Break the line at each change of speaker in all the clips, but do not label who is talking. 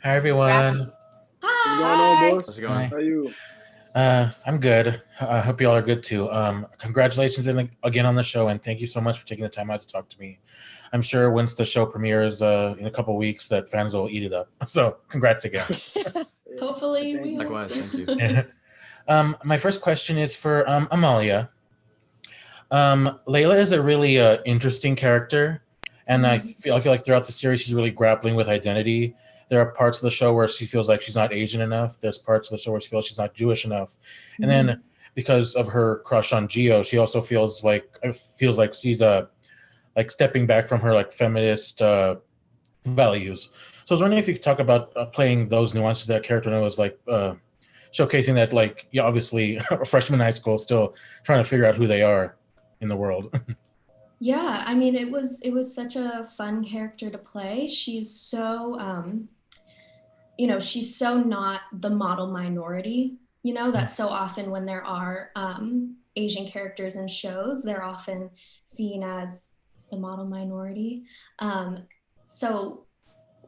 Hi
Raffy.
everyone.
What's going on,
Hi.
How's
boss?
it going?
Hi.
How you?
I'm good. I hope you all are good too. Congratulations again on the show, and thank you so much for taking the time out to talk to me. I'm sure once the show premieres in a couple weeks, that fans will eat it up. So, congrats again.
Yeah,
Hopefully
thank
we
you.
hope.
Likewise, thank you.
My first question is for Amalia. Layla is a really interesting character, and
Mhm.
I feel like throughout the series she's really grappling with identity. There are parts of the show where she feels like she's not Asian enough. There's parts of the show where she feels she's not Jewish enough, and then
Mhm.
because of her crush on Geo, she also feels like she's like stepping back from her like feminist values. So I was wondering if you could talk about playing those nuances of that character, and it was like showcasing that like yeah, obviously a freshman in high school still trying to figure out who they are in the world.
Yeah, I mean it was such a fun character to play. She's so she's so not the model minority, that so often when there are Asian characters in shows, they're often seen as the model minority. Um, so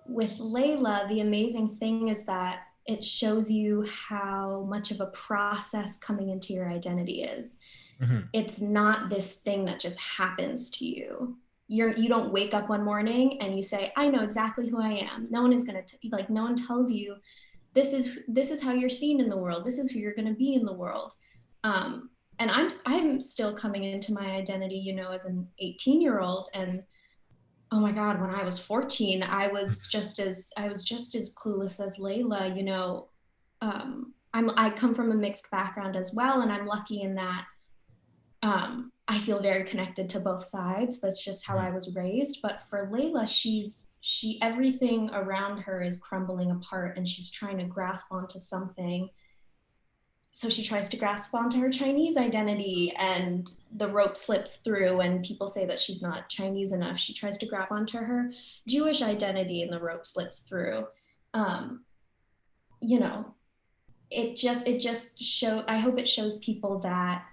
with Layla, the amazing thing is that it shows you how much of a process coming into your identity is.
Mhm.
It's not this thing that just happens to you. You don't wake up one morning and you say, I know exactly who I am. No one is going to like, no one tells you this is how you're seen in the world. This is who you're going to be in the world. And I'm still coming into my identity, as an 18-year-old. And oh my God, when I was 14, I was just as clueless as Layla. I come from a mixed background as well, and I'm lucky in that I feel very connected to both sides. That's just how I
Mhm.
was raised. But for Layla, she everything around her is crumbling apart, and she's trying to grasp onto something. So she tries to grasp onto her Chinese identity, and the rope slips through, and people say that she's not Chinese enough. She tries to grab onto her Jewish identity, and the rope slips through. Um, you know, it just show. I hope it shows people that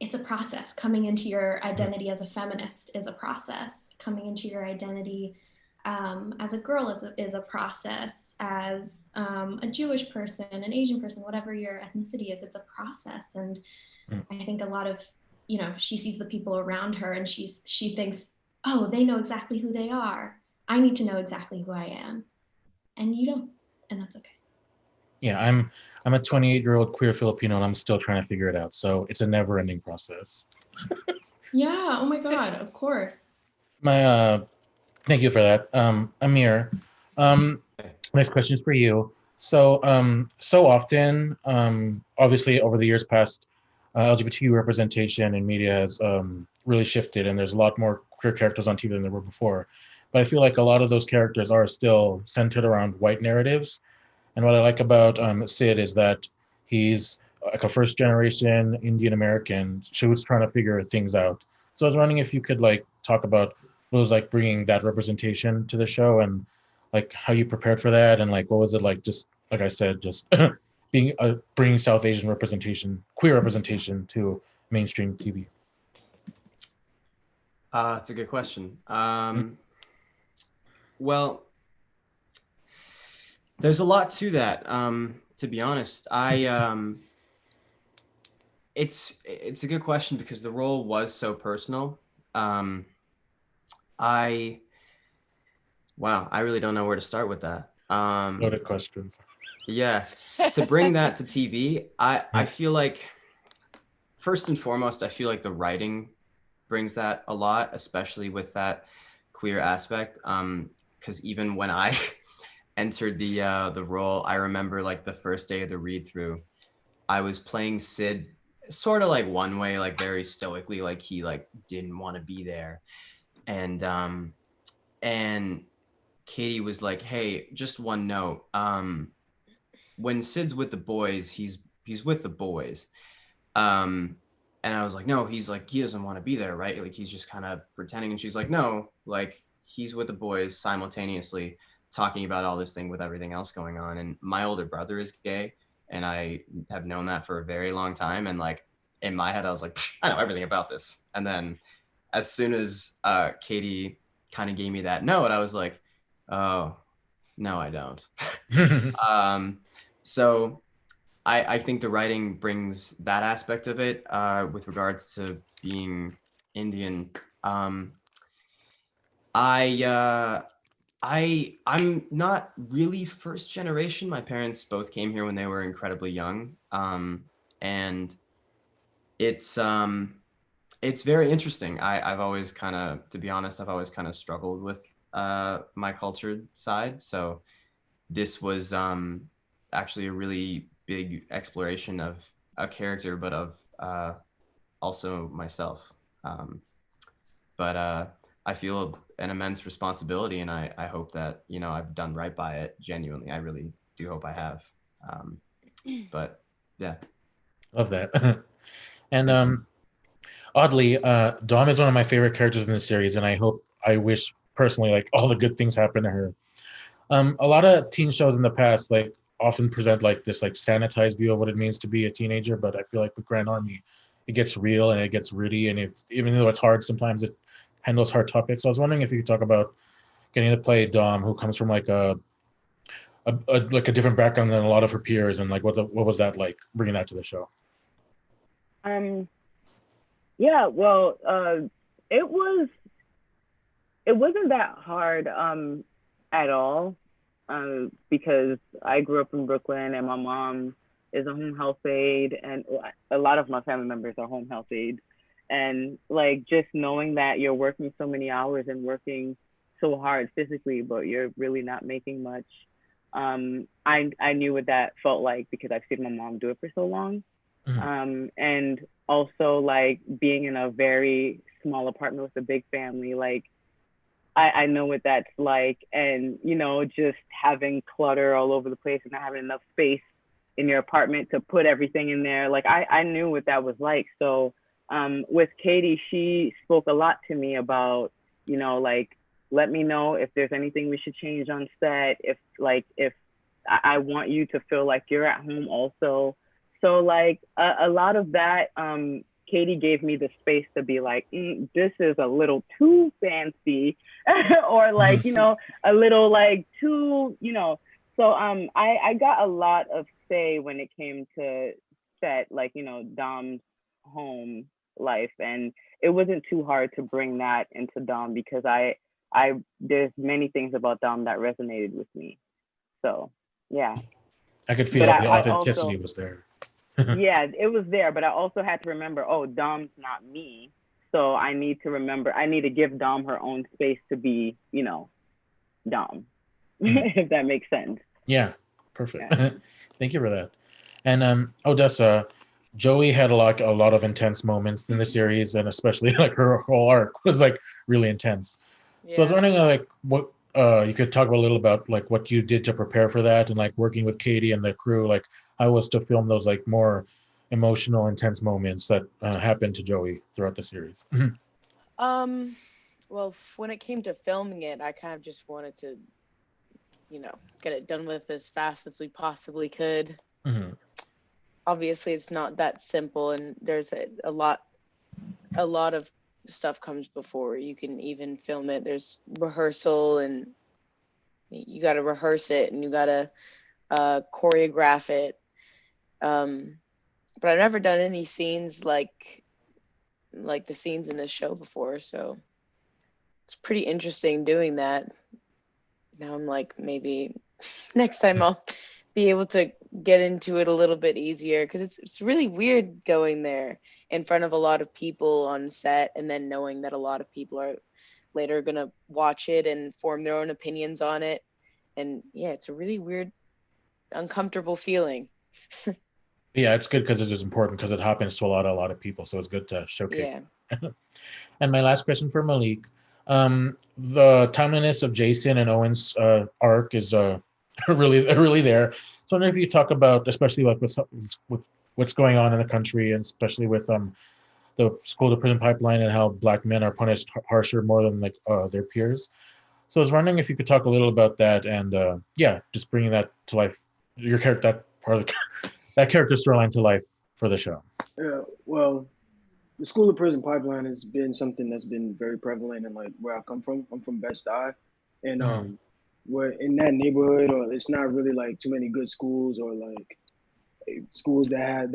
it's a process. Coming into your
Mhm.
identity as a feminist is a process. Coming into your identity as a girl is a process. As a Jewish person, an Asian person, whatever your ethnicity is, it's a process. And
Mhm.
I think a lot of, she sees the people around her, and she thinks, oh, they know exactly who they are. I need to know exactly who I am, and you don't, and that's okay.
Yeah, I'm a 28-year-old queer Filipino, and I'm still trying to figure it out. So it's a never-ending process.
Yeah. Oh my God. Of course.
My Thank you for that, Amir. Um,
Hey.
Next question is for you. So often, obviously, over the years past, LGBTQ representation in media has really shifted, and there's a lot more queer characters on TV than there were before. But I feel like a lot of those characters are still centered around white narratives. And what I like about Sid is that he's like a first generation Indian American who's trying to figure things out. So I was wondering if you could like talk about what it was like bringing that representation to the show, and like how you prepared for that, and like what was it like, just like I said, just being bringing South Asian representation, queer representation to mainstream TV.
It's a good question. Well, there's a lot to that. To be honest, it's a good question because the role was so personal. Um, I wow, I really don't know where to start with that.
Loaded questions.
Yeah, to bring that to TV, I
Yeah.
feel like first and foremost, I feel like the writing brings that a lot, especially with that queer aspect. Because even when I entered the role, I remember like the first day of the read through, I was playing Sid sort of like one way, like very stoically, like he like didn't want to be there, and Katie was like, "Hey, just one note. When Sid's with the boys, he's with the boys." Um, and I was like, "No, he's like he doesn't want to be there, right? Like he's just kind of pretending." And she's like, "No, like he's with the boys simultaneously talking about all this thing with everything else going on." And my older brother is gay, and I have known that for a very long time. And like in my head, I was like, "I know everything about this." And then as soon as Katie kind of gave me that note, I was like, "Oh." No, I don't. So I think the writing brings that aspect of it with regards to being Indian. I'm not really first generation. My parents both came here when they were incredibly young. And it's very interesting. I've always kind of, to be honest, I've always kind of struggled with my cultured side. So this was actually a really big exploration of a character, but of also myself. But I feel an immense responsibility, and I hope that I've done right by it. Genuinely, I really do hope I have. But yeah.
Love that. And
Thank you.
oddly, Dom is one of my favorite characters in the series, and I wish personally like all the good things happen to her. A lot of teen shows in the past like often present like this like sanitized view of what it means to be a teenager, but I feel like with Grand Army, it gets real and it gets rooty, and even though it's hard, sometimes it handles hard topics. So I was wondering if you could talk about getting to play Dom, who comes from like like a different background than a lot of her peers, and like what was that like bringing that to the show?
Um, yeah, well, it was it wasn't that hard at all because I grew up in Brooklyn and my mom is a home health aide, and a lot of my family members are home health aides. And like just knowing that you're working so many hours and working so hard physically, but you're really not making much. I knew what that felt like because I've seen my mom do it for so long.
Mhm.
And also like being in a very small apartment with a big family, like I know what that's like. And, just having clutter all over the place and not having enough space in your apartment to put everything in there. Like I knew what that was like. So with Katie, she spoke a lot to me about, like, let me know if there's anything we should change on set. If I want you to feel like you're at home also. So like a lot of that, Katie gave me the space to be like, this is a little too fancy, or like, a little like too, So I got a lot of say when it came to set, like, Dom's home life, and it wasn't too hard to bring that into Dom because I there's many things about Dom that resonated with me. So yeah,
I could feel
but
like the
I
authenticity
also
was there.
yeah, it was there, but I also had to remember, oh, Dom's not me. So I need to remember, I need to give Dom her own space to be, Dom,
Mhm.
if that makes sense.
Yeah, perfect.
Yeah.
Thank you for that. And Odessa, Joey had a lot of intense moments in the series, and especially like her whole arc was like really intense. So I was
Yeah.
wondering like what you could talk about a little about like what you did to prepare for that, and like working with Katie and the crew, like how it was to film those like more emotional, intense moments that happened to Joey throughout the series.
Um, well, when it came to filming it, I kind of just wanted to, get it done with as fast as we possibly could.
Mhm.
Obviously, it's not that simple, and there's a lot of stuff comes before you can even film it. There's rehearsal, and you got to rehearse it, and you got to choreograph it. Um, but I've never done any scenes like the scenes in this show before, so it's pretty interesting doing that. Now I'm like, maybe next time I'll be able to get into it a little bit easier because it's really weird going there in front of a lot of people on set and then knowing that a lot of people are later gonna watch it and form their own opinions on it. And yeah, it's a really weird, uncomfortable feeling.
Yeah, it's good because it is important because it happens to a lot of people, so it's good to showcase
Yeah.
it. And my last question for Maliq. The timeliness of Jason and Owen's arc is really there. So I wonder if you talk about, especially like with what's going on in the country, and especially with the school to prison pipeline and how black men are punished harsher more than like their peers. So I was wondering if you could talk a little about that, and yeah, just bringing that to life, your character, that part of that character storyline to life for the show.
Yeah, well, the school to prison pipeline has been something that's been very prevalent in like where I come from. I'm from Best Eye, and
Mhm.
where in that neighborhood, or it's not really like too many good schools, or like schools that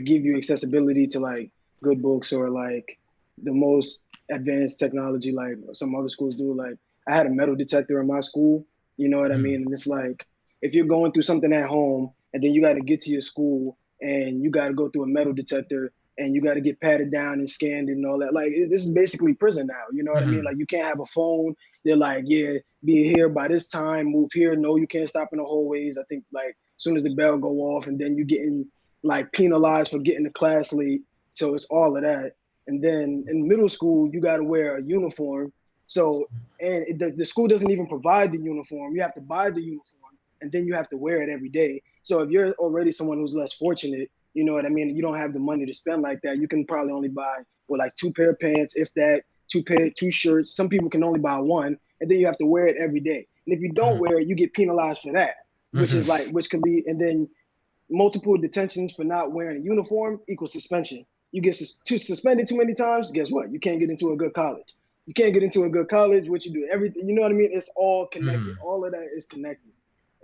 give you accessibility to like good books, or like the most advanced technology like some other schools do. Like I had a metal detector in my school, you know what I mean? And it's like if you're going through something at home and then you got to get to your school and you got to go through a metal detector and you got to get patted down and scanned and all that. Like this is basically prison now. You know what I mean? Like you can't have a phone. They're like, yeah, be here by this time, move here. No, you can't stop in the hallways. I think like as soon as the bell go off, and then you getting like penalized for getting to class late. So it's all of that. And then in middle school, you got to wear a uniform. So and the school doesn't even provide the uniform. You have to buy the uniform, and then you have to wear it every day. So if you're already someone who's less fortunate, you know what I mean, you don't have the money to spend like that, you can probably only buy like 2 pair of pants, if that, two shirts. Some people can only buy one, and then you have to wear it every day. And if you don't wear it, you get penalized for that, which is like which could lead, and then multiple detentions for not wearing a uniform equals suspension. You get suspended too many times, guess what? You can't get into a good college. You can't get into a good college, what you do, everything, you know what I mean? It's all connected. All of that is connected.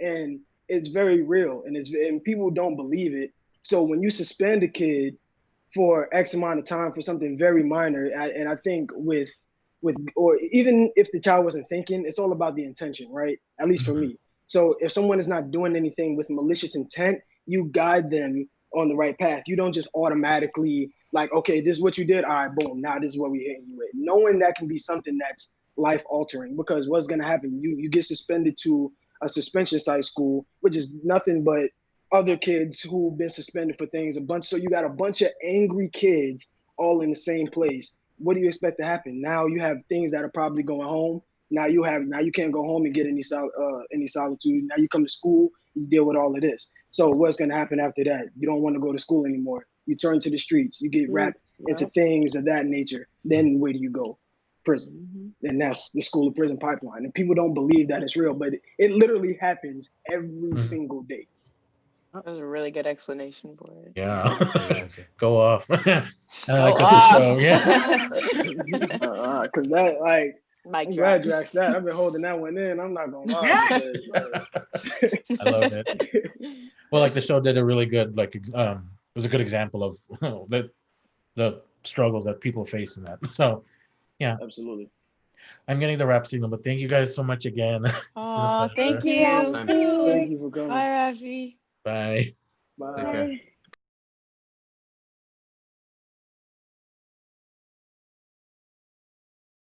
And it's very real, and people don't believe it. So when you suspend a kid for X amount of time for something very minor, and I think or even if the child wasn't thinking, it's all about the intention, right? At least for me. So if someone is not doing anything with malicious intent, you guide them on the right path. You don't just automatically like, okay, this is what you did. All right, boom. Now this is what we hitting you with. Knowing that can be something that's life altering, because what's going to happen? You get suspended to a suspension site school, which is nothing but other kids who've been suspended for things. So you got a bunch of angry kids all in the same place. What do you expect to happen? Now you have things that are probably going home. Now you can't go home and get any solitude. Now you come to school, you deal with all of this. So what's going to happen after that? You don't want to go to school anymore. You turn to the streets. You get wrapped into things of that nature. Then where do you go? Prison. And that's the school to prison pipeline. And people don't believe that it's real, but it literally happens every single day.
That was a really good explanation for it.
Yeah. Go off. I like
Go
that the
off.
show. Yeah.
Because that, like,
Mic
I'm
drop.
glad you asked that. I've been holding that one in. I'm not gonna lie. Because,
I love it. Well, like the show did a really good, like, was a good example of the struggles that people face in that. So, yeah.
Absolutely.
I'm getting the rap signal, but thank you guys so much again.
Oh, thank you.
Thank you for coming.
Bye, Raffy.
Bye.
Bye.
Take care.